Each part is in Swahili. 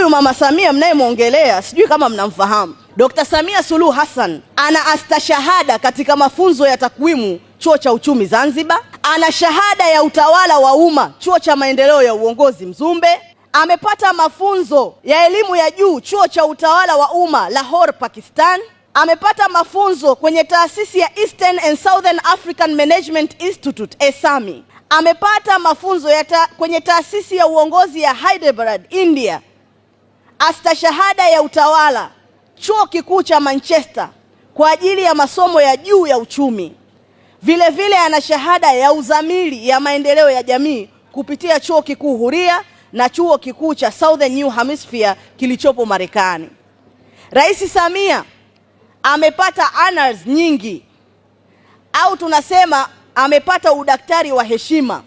huyu Mama Samia mnayemwongelea sijui kama mnamfahamu. Dr. Samia Suluhu Hassan ana astashahada katika mafunzo ya takwimu Chuo cha Uchumi Zanzibar, ana shahada ya utawala wa umma Chuo cha Maendeleo ya Uongozi Mzumbe, amepata mafunzo ya elimu ya juu Chuo cha Utawala wa Umma Lahore, Pakistan, amepata mafunzo kwenye taasisi ya Eastern and Southern African Management Institute ESAMI, amepata mafunzo kwenye taasisi ya uongozi ya Hyderabad, India, astashahada ya utawala Chuo Kikuu cha Manchester kwa ajili ya masomo ya juu ya uchumi. Vile vile ana shahada ya uzamili ya maendeleo ya jamii kupitia Chuo Kikuu Huria na Chuo Kikuu cha Southern New Hemisphere kilichopo Marekani. Rais Samia amepata honors nyingi, au tunasema amepata udaktari wa heshima.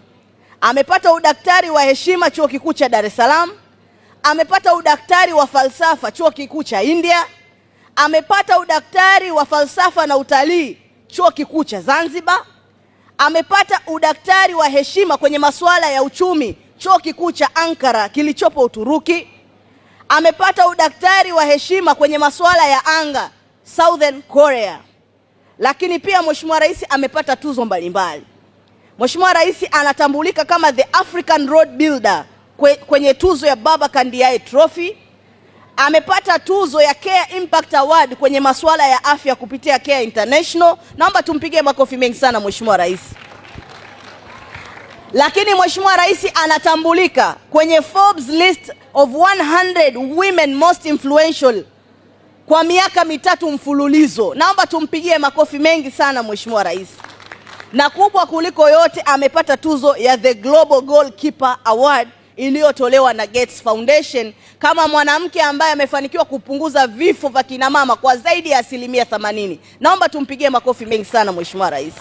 Amepata udaktari wa heshima Chuo Kikuu cha Dar es Salaam, amepata udaktari wa falsafa Chuo Kikuu cha India, amepata udaktari wa falsafa na utalii Chuo Kikuu cha Zanzibar, amepata udaktari wa heshima kwenye masuala ya uchumi Chuo Kikuu cha Ankara kilichopo Uturuki, amepata udaktari wa heshima kwenye masuala ya anga Southern Korea. Lakini pia Mheshimiwa Rais amepata tuzo mbalimbali. Mheshimiwa Rais anatambulika kama the African Road Builder kwenye tuzo ya Baba Ndiaye Trophy. Amepata tuzo ya Care Impact Award kwenye masuala ya afya kupitia Care International. Naomba tumpigie makofi mengi sana Mheshimiwa Rais. Lakini Mheshimiwa Rais anatambulika kwenye Forbes list of 100 women most influential kwa miaka 3 mfululizo. Naomba tumpigie makofi mengi sana Mheshimiwa Rais. Na kubwa kuliko yote, amepata tuzo ya the Global Goalkeeper Award iliyotolewa na Gates Foundation kama mwanamke ambaye amefanikiwa kupunguza vifo vya kina mama kwa zaidi ya 80%. Naomba tumpigie makofi mengi sana Mheshimiwa Rais.